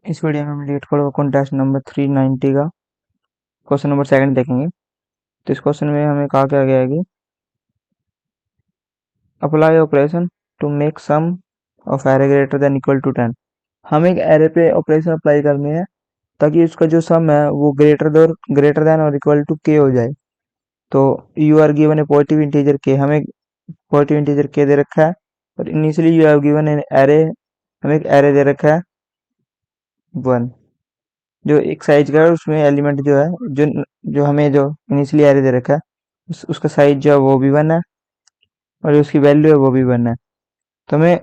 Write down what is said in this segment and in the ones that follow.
इस वीडियो में हम लीड कोड कॉन्टेस्ट नंबर 390 का क्वेश्चन नंबर सेकंड देखेंगे। तो इस क्वेश्चन में हमें कहा क्या गया है कि apply operation to make sum of array greater than equal to 10। हम एक एरे पे ऑपरेशन अप्लाई करनी है ताकि उसका जो सम है वो ग्रेटर देन और इक्वल टू के हो जाए। तो you are given a positive integer K, हमें पॉजिटिव इंटीजर के दे रखा है और initially you have given an array, हमें एक एरे दे रखा है 1 जो एक साइज का है। उसमें एलिमेंट जो है जो जो हमें जो इनिशियली एरे दे रखा है उसका साइज जो है वो भी 1 है और जो उसकी वैल्यू है वो भी 1 है। तो हमें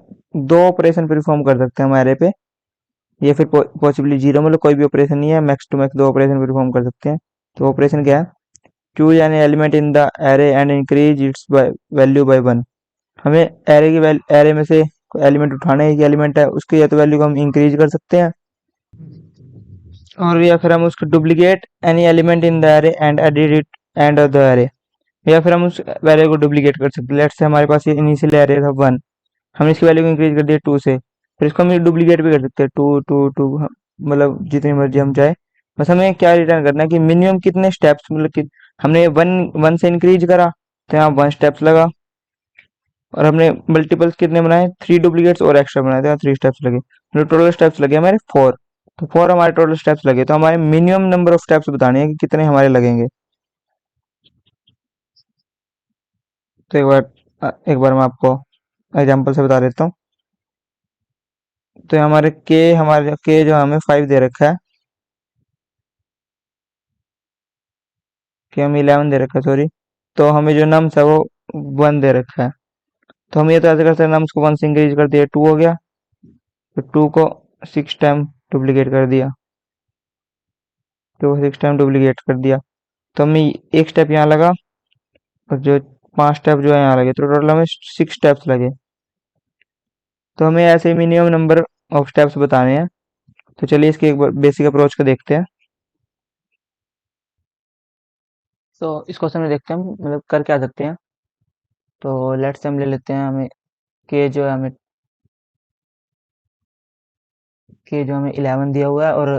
दो ऑपरेशन परफॉर्म कर सकते हैं हम एरे पे, या फिर पॉसिबली जीरो, मतलब कोई भी ऑपरेशन नहीं है, मैक्स टू मैक्स दो ऑपरेशन परफॉर्म कर सकते हैं। तो ऑपरेशन क्या है? Choose an element in the array and increase its value by 1। हमें एरे में से कोई एलिमेंट उठाना है, एक एलिमेंट है उसकी या तो वैल्यू को हम इंक्रीज कर सकते हैं और या फिर हम उसको duplicate any element in the array and edit it end of the array, या फिर हम उस वैल्यू को डुप्लीकेट कर सकते हैं। लेट्स से हमारे पास ये इनिशियल एरे था 1, हमने इसकी वैल्यू को इंक्रीज कर दिया 2 से, फिर इसको हम डुप्लीकेट भी कर सकते हैं 2 2 2, मतलब जितनी मर्जी हम चाहे। बस हमें क्या रिटर्न करना है कि मिनिमम कितने स्टेप्स, मतलब कि हमने 1 से इंक्रीज करा तो यहाँ 1 स्टेप्स लगा, और हमने मल्टीपल्स कितने बनाए, 3 डुप्लीकेट्स और एक्स्ट्रा बनाए थे, 3 स्टेप्स लगे, मतलब टोटल स्टेप्स लगे हमारे 4। तो 4 हमारे टोटल स्टेप्स लगे, तो हमारे मिनिमम नंबर ऑफ स्टेप्स बताने हैं कि कितने हमारे लगेंगे। तो एक बार मैं आपको एग्जांपल से बता देता हूँ। तो हमारे के जो हमें 5 दे रखा है, कि हमें 11 दे रखा है, सॉरी। तो हमें जो नम्स है वो 1 दे रखा है। तो हम ये तो ऐसे कर सकते हैं, नम्स को 1 से इंक्रीज कर दिया 2 हो गया, तो 2 को 6 टाइम डुप्लीकेट कर दिया, 2 को 6 टाइम डुप्लीकेट कर दिया। तो हमें एक स्टेप यहाँ लगा और जो 5 स्टेप जो है यहाँ लगे, तो टोटल हमें 6 स्टेप्स लगे। तो हमें ऐसे मिनिमम नंबर ऑफ स्टेप्स बताने हैं। तो चलिए इसके एक बार बेसिक अप्रोच को देखते हैं। तो इस क्वेश्चन में देखते हैं हम मतलब कर क्या सकते हैं। तो लेट्स से हम ले लेते हैं, हमें के जो है हमें के जो हमें 11 दिया हुआ है और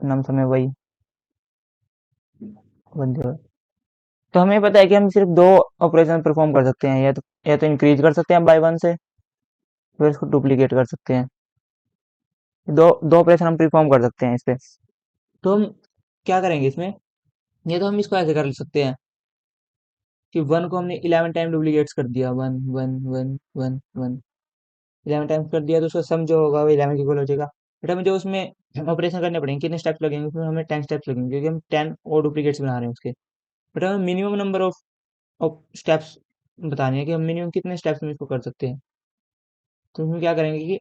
नम्स हमें वही 1 दिया हुआ है। तो हमें पता है कि हम सिर्फ दो ऑपरेशन परफॉर्म कर सकते हैं, या तो इंक्रीज कर सकते हैं बाय 1 से, फिर इसको डुप्लीकेट कर सकते हैं। दो दो ऑपरेशन हम परफॉर्म कर सकते हैं इस पे। तो हम क्या करेंगे इसमें, ये तो हम इसको ऐसे कर सकते हैं कि 1 को हमने 11 टाइम डुप्लीकेट्स कर दिया, 1 1 1 1 1, 11 टाइम्स कर दिया, तो उसका सम जो होगा वो 11 की इक्वल हो जाएगा। बट हमें जो उसमें ऑपरेशन करने पड़ेंगे, कितने स्टेप्स लगेंगे उसमें, हमें 10 स्टेप्स लगेंगे क्योंकि हम 10 और डुप्लीकेट्स बना रहे हैं उसके। बट हमें मिनिमम नंबर ऑफ स्टेप्स बताने हैं कि हम मिनिमम कितने स्टेप्स में इसको कर सकते हैं। तो उसमें क्या करेंगे कि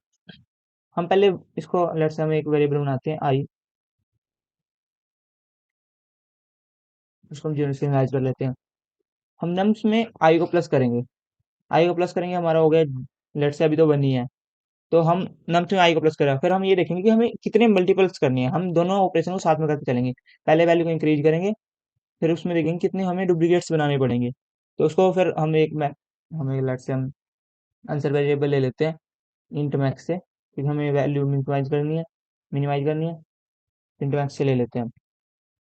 हम पहले इसको लेट्स से हम एक वेरिएबल बनाते हैं आई, उसको हम जीरो से इनिशियलाइज कर लेते हैं। हम नम्स में आई को प्लस करेंगे, आई को प्लस करेंगे, हमारा हो गया लेट्स से अभी तो 1 ही है। तो हम नम्स में आई को प्लस करें, फिर हम ये देखेंगे कि हमें कितने मल्टीपल्स करनी है, हम दोनों ऑपरेशन को साथ में करके चलेंगे। पहले वैल्यू को इंक्रीज करेंगे, फिर उसमें देखेंगे कितने हमें डुप्लीकेट्स बनाने पड़ेंगे। तो उसको फिर हमें लेट्स से हम आंसर वेरिएबल ले लेते हैं इंट मैक्स से, क्योंकि हमें वैल्यू मिनिमाइज करनी है, इंट मैक्स से ले लेते हैं हम।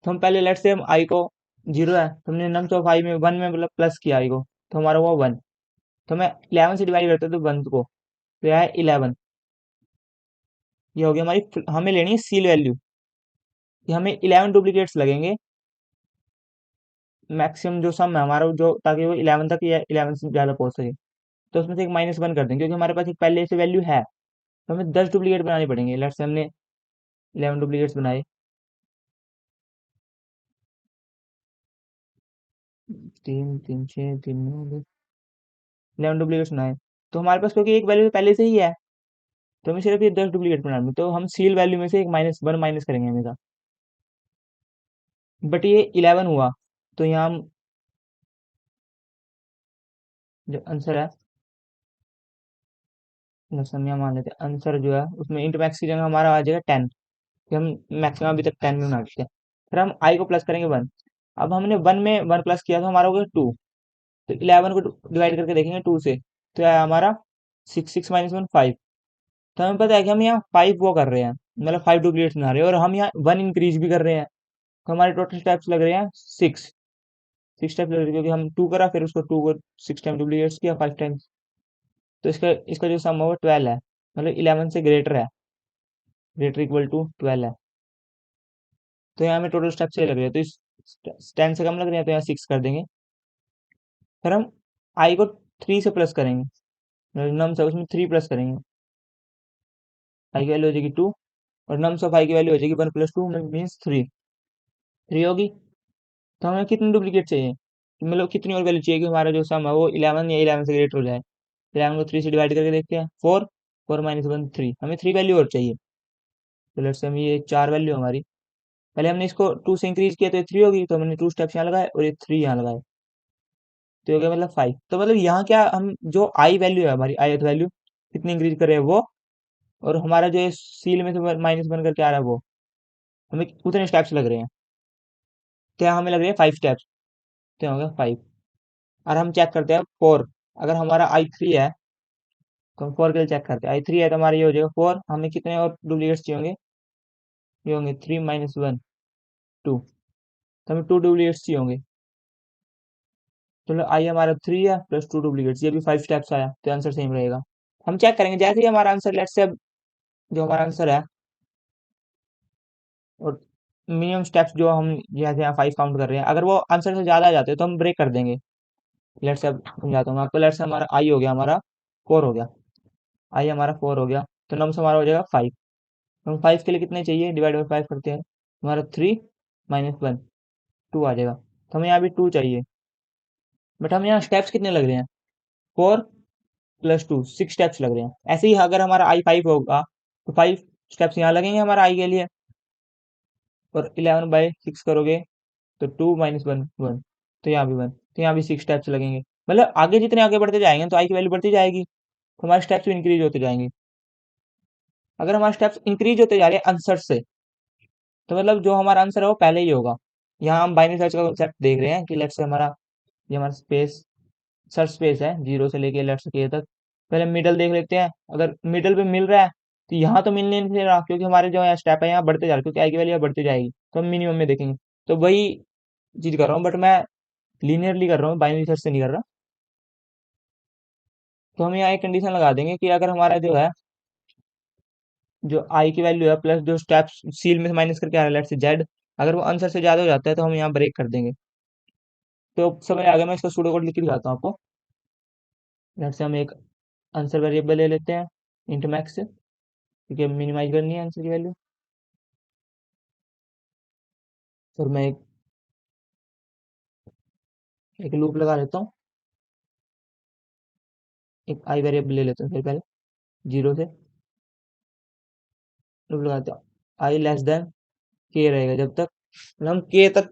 तो हम पहले लेट्स से हम आई को 0 है, तो हमने नम्स ऑफ आई में 1 में मतलब प्लस किया आई को, तो हमारा हुआ 1। तो मैं 11 से डिवाइड करते तो 1 को, तो यह है 11। ये हो गया हमारी, हमें लेनी है सील वैल्यू कि हमें 11 डुप्लीकेट्स लगेंगे मैक्सिमम जो सम है हमारा, जो ताकि वो 11 तक या 11 से ज़्यादा पहुंच सके। तो उसमें से एक -1 कर देंगे क्योंकि हमारे पास एक पहले से वैल्यू है। तो हमें 10 डुप्लीकेट बनाने पड़ेंगे। लेट्स से हमने 11 डुप्लीकेट्स बनाए, 3 3 6 3 9 11 डुप्लीकेट्स बनाए। तो हमारे पास क्योंकि एक वैल्यू पहले से ही है, तो हमें सिर्फ ये 10 डुप्लीकेट बनाने, तो हम सील वैल्यू में से एक -1 माइनस करेंगे हमेशा। बट ये 11 हुआ, तो यहाँ हम जो आंसर है, दशमलव मान लेते हैं, आंसर जो है उसमें इंट मैक्स की जगह हमारा आ जाएगा 10, कि हम मैक्सिमम अभी तक 10 में बना चुके हैं। फिर हम आई को प्लस करेंगे 1। अब हमने 1 में 1 प्लस किया तो हमारा हो गया 2। तो 11 को डिवाइड करके देखेंगे 2 से, तो आया हमारा 6 6 -1 5। तो हमें पता है कि हम यहाँ 5 वो कर रहे हैं, मतलब 5 डुप्लीकेट्स बना रहे हैं, और हम यहाँ 1 इंक्रीज भी कर रहे हैं। तो हमारे टोटल स्टेप्स लग रहे हैं 6। 6 स्टेप लग रहे हैं, क्योंकि हम 2 करा, फिर उसको 2 को 6 टाइम डुप्लीकेट्स किया, 5 टाइम्स। तो इसका इसका जो सम है वो 12 है, मतलब 11 से ग्रेटर है, ग्रेटर इक्वल टू 12 है। तो यहाँ हमें टोटल स्टेप 6 लग रहे हैं, तो इस 10 से कम लग रहे हैं, तो यहाँ 6 कर देंगे। फिर हम आई को 3 से प्लस करेंगे, मतलब नम्स है उसमें 3 प्लस करेंगे, आई की वैल्यू हो जाएगी 2, और नम्स ऑफ आई की वैल्यू हो जाएगी 1 प्लस 2 मीन्स 3। 3 होगी। तो हमें कितनी डुप्लीकेट चाहिए, मतलब कितनी और वैल्यू चाहिए कि हमारा जो सम है वो 11 या 11 से ग्रेटर हो जाए। 11 को 3 से डिवाइड करके देखते हैं, 4, 4 माइनस 1 3, हमें 3 वैल्यू और चाहिए। तो लेट्स से हम ये 4 वैल्यू हमारी, पहले हमने इसको 2 से इंक्रीज किया तो ये 3 होगी, तो हमने 2 स्टेप्स यहाँ लगाए और ये 3 यहाँ लगाए, तो हो गया मतलब 5। तो मतलब यहाँ क्या, हम जो आई वैल्यू है हमारी, आई वैल्यू कितनी इंक्रीज कर रहे हैं वो, और हमारा जो सील में से -1 करके आ रहा है वो, हमें उतने स्टेप्स लग रहे हैं। तो यहाँ हमें लग रहे हैं 5 स्टेप्स, तो यहाँ हो गया 5। और हम चेक करते हैं 4, अगर हमारा आई 3 है तो हम 4 के लिए चेक करते हैं। आई 3 है तो हमारा ये हो जाएगा 4, हमें कितने और डुप्लीकेट्स चाहिए होंगे, ये होंगे 3 माइनस 1 2, तो हमें 2 डुप्लीकेट्स चाहिए होंगे। तो आई हमारा 3 है प्लस 2 डुप्लीकेट्स, ये भी 5 स्टेप्स आया, तो आंसर सेम रहेगा। हम चेक करेंगे जैसे ही हमारा आंसर, लेट्स से जो हमारा आंसर है, और मिनिमम स्टेप्स जो हम जैसे यहाँ 5 काउंट कर रहे हैं, अगर वो आंसर से ज़्यादा आ जाते हैं तो हम ब्रेक कर देंगे। लेट्स से अब समझाता हूँ आपको, लेट्स से हमारा आई हो गया, हमारा 4 हो गया, आई हमारा 4 हो गया, तो नम्स हमारा हो जाएगा 5। हम 5 के लिए कितने चाहिए, डिवाइड बाई 5 करते हैं, हमारा 3 माइनस 1 2 आ जाएगा। तो हमें यहाँ भी 2 चाहिए, बट हम यहाँ स्टेप्स कितने लग रहे हैं, 4 प्लस 2 6 स्टेप्स लग रहे हैं। ऐसे ही अगर हमारा आई 5 होगा तो 5 स्टेप्स यहाँ लगेंगे हमारा आई के लिए, और 11/6 करोगे तो 2 माइनस 1 1, तो यहाँ भी 1, तो यहाँ भी 6 स्टेप्स लगेंगे। मतलब आगे जितने आगे बढ़ते जाएंगे तो आई की वैल्यू बढ़ती जाएगी, तो हमारे स्टेप्स भी इंक्रीज होते जाएंगे। अगर हमारे स्टेप्स इंक्रीज होते जा रहे हैं आंसर से, तो मतलब जो हमारा आंसर है वो पहले ही होगा। यहाँ हम बाइनरी सर्च का कॉन्सेप्ट देख रहे हैं कि लेट्स से हमारा, ये हमारा स्पेस, सर्च स्पेस है 0 से लेके लेट्स के तक। पहले मिडल देख लेते हैं, अगर मिडल पे मिल रहा है तो यहाँ तो मिलने नहीं रहा, क्योंकि हमारे जो यहाँ स्टेप है यहाँ बढ़ते जा रहे हैं, क्योंकि आई की वैल्यू बढ़ती जाएगी, तो हम मिनिमम में देखेंगे। तो वही चीज कर रहा हूँ, बट मैं लीनियरली कर रहा हूँ, बाइनरी सर्च से नहीं कर रहा। तो हम यहाँ एक कंडीशन लगा देंगे कि अगर हमारा जो है, जो आई की वैल्यू है प्लस जो स्टेप्स सील में से माइनस करके आ रहा है लेट्स से जेड, अगर वो आंसर से ज्यादा हो जाता है तो हम यहाँ ब्रेक कर देंगे। तो समझ आ गया, मैं इसका सूडो कोड लिख के दिखाता हूँ आपको। लेट्स से हम एक आंसर वेरिएबल ले लेते हैं इंट मैक्स से, क्योंकि मिनिमाइज करनी है आंसर की वैल्यू। फिर मैं एक लूप लगा लेता हूँ, एक आई वेरिएबल ले लेता हूँ फिर पहले, 0 से लूप लगाते हैं, आई लेस देन के रहेगा जब तक, मतलब हम के तक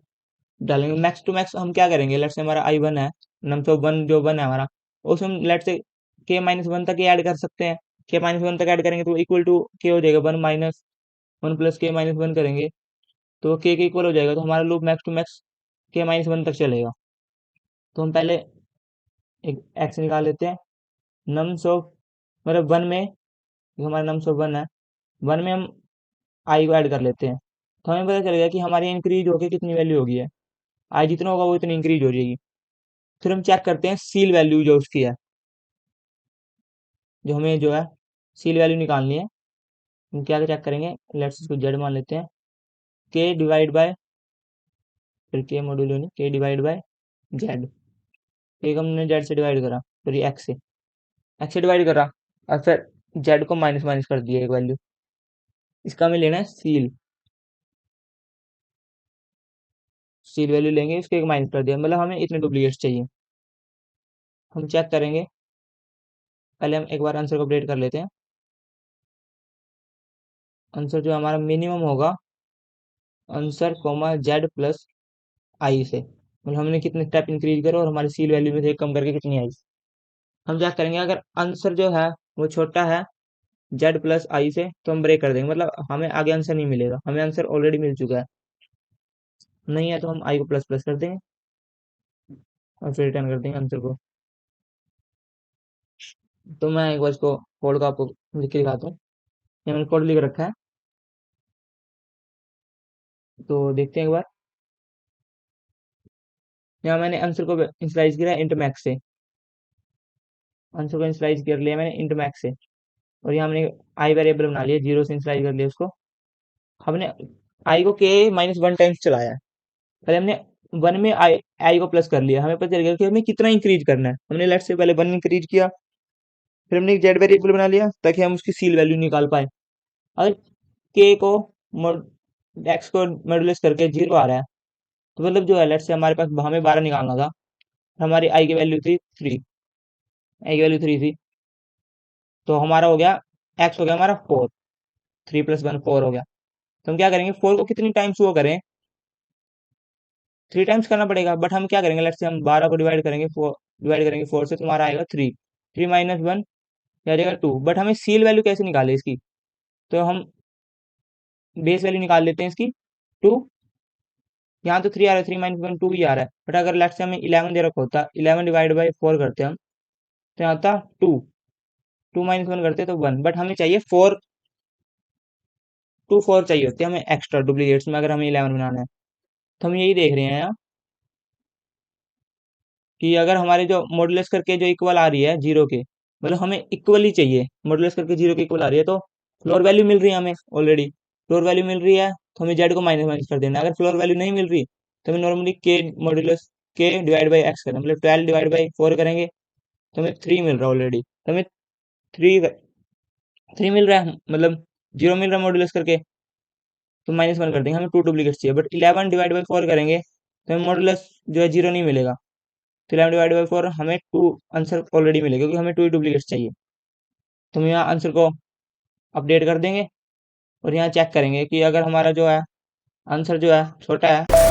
डालेंगे। मैक्स टू मैक्स हम क्या करेंगे, लेट्स से हमारा आई 1 है, नम तो 1 जो 1 है हमारा, उसमें लेट्स से के माइनस 1 तक ही ऐड कर सकते हैं। के माइनस 1 तक ऐड करेंगे तो इक्वल टू के हो जाएगा, 1 माइनस 1 प्लस के माइनस 1 करेंगे तो के इक्वल हो जाएगा, तो हमारा लूप मैक्स टू मैक्स के माइनस 1 तक चलेगा। तो हम पहले एक एक्स निकाल लेते हैं, नम्स ऑफ, मतलब 1 में, जो हमारा नम्स ऑफ 1 है, 1 में हम आई को ऐड कर लेते हैं, तो हमें पता चलेगा कि हमारी इंक्रीज होकर कितनी वैल्यू होगी है, आई जितना होगा वो इतनी इंक्रीज हो जाएगी। फिर हम चेक करते हैं सील वैल्यू जो उसकी है, जो हमें जो है सील वैल्यू निकालनी है। हम क्या चेक करेंगे, लेट्स इसको जेड मान लेते हैं, के डिवाइड बाय, फिर के मॉड्यूल यूनिट के डिवाइड बाय जेड, एक हमने जेड से डिवाइड करा, फिर ये एक्स से डिवाइड करा, और फिर जेड को माइनस माइनस कर दिया एक वैल्यू, इसका हमें लेना है सील, सील वैल्यू लेंगे, इसको एक माइनस कर दिया, मतलब हमें इतने डुप्लीकेट्स चाहिए। हम चेक करेंगे, पहले हम एक बार आंसर को अपडेट कर लेते हैं। आंसर जो हमारा मिनिमम होगा, आंसर कोमा जेड प्लस आई से, मतलब हमने कितने स्टेप इंक्रीज करे और हमारी सील वैल्यू में से एक कम करके कितनी आई। हम क्या करेंगे, अगर आंसर जो है वो छोटा है जेड प्लस आई से, तो हम ब्रेक कर देंगे, मतलब हमें आगे आंसर नहीं मिलेगा, हमें आंसर ऑलरेडी मिल चुका है। नहीं है तो हम आई को प्लस प्लस कर देंगे और फिर रिटर्न कर देंगे आंसर को। तो मैं एक बार इसको कोड को आपको लिख के दिखाता हूँ। ये मैंने कोड लिख रखा है, तो देखते हैं एक बार। यहाँ मैंने आंसर को इंस्लाइज किया इंट मैक्स से, आंसर को इंस्लाइज कर लिया मैंने इंट मैक्स से, और यहाँ हमने आई वेरिएबल बना लिया, 0 से इंस्लाइज कर लिया उसको। हमने आई को के माइनस वन टाइम्स चलाया है, पहले हमने वन में आई आई को प्लस कर लिया, हमें पता चल गया कि हमें कितना इंक्रीज करना है। हमने लेट से पहले वन इंक्रीज किया, फिर हमने एक जेड वेरिएबल बना लिया ताकि हम उसकी सील वैल्यू निकाल पाए। अगर के को एक्स को मॉड्यूलस करके 0 आ रहा है, तो मतलब जो है लेट से हमारे पास हमें 12 निकालना था, हमारी आई की वैल्यू थी 3, आई की वैल्यू 3 थी, तो हमारा हो गया एक्स हो गया हमारा 4, 3 प्लस 1 4 हो गया। तो हम क्या करेंगे, 4 को कितनी टाइम्स वो करें, 3 टाइम्स करना पड़ेगा, बट हम क्या करेंगे, लेट से हम 12 को डिवाइड करेंगे 4 से, तुम्हारा आएगा 3, 3 माइनस 1 आ जाएगा 2। बट हमें सील वैल्यू कैसे निकाले इसकी, तो हम बेस वैल्यू निकाल लेते हैं इसकी 2। यहाँ तो 3 आ रहा है, 3 माइनस 1 2 ही आ रहा है, बट अगर लेट से हमें 11 दे रखा होता, 11 डिवाइड बाई 4 करते हम, तो यहाँ आता 2, 2 माइनस 1 करते तो 1, बट हमें चाहिए 4, 2 4 चाहिए होते हैं हमें एक्स्ट्रा डुप्लीकेट्स में, अगर हमें 11 बनाना है। तो हम यही देख रहे हैं यहाँ कि अगर हमारे जो मॉडुलस करके जो इक्वल आ रही है 0 के, मतलब हमें इक्वल ही चाहिए, मॉडुलस करके 0 के इक्वल आ रही है, तो फ्लोर वैल्यू मिल रही है हमें ऑलरेडी, फ्लोर वैल्यू मिल रही है, तो हमें जेड को माइनस माइनस कर देना है। अगर फ्लोर वैल्यू नहीं मिल रही, तो हमें नॉर्मली के मॉडुलस के डिवाइड बाई एक्स करें, मतलब 12 डिवाइड बाई 4 करेंगे, तो हमें 3 मिल रहा है ऑलरेडी, तो हमें 3 3 मिल रहा है, मतलब 0 मिल रहा है मॉडुलस करके, तो माइनस 1 कर देंगे, हमें 2 डुप्लीकेट चाहिए। बट 11 डिवाइड बाई 4 करेंगे तो हमें मॉडुलस जो है 0 नहीं मिलेगा, तो 11 डिवाइड बाई 4 हमें 2 आंसर ऑलरेडी मिलेगा, क्योंकि हमें 2 ही डुप्लीकेट्स चाहिए। तो हम यहाँ आंसर को अपडेट कर देंगे, और यहाँ चेक करेंगे कि अगर हमारा जो है आंसर जो है छोटा है,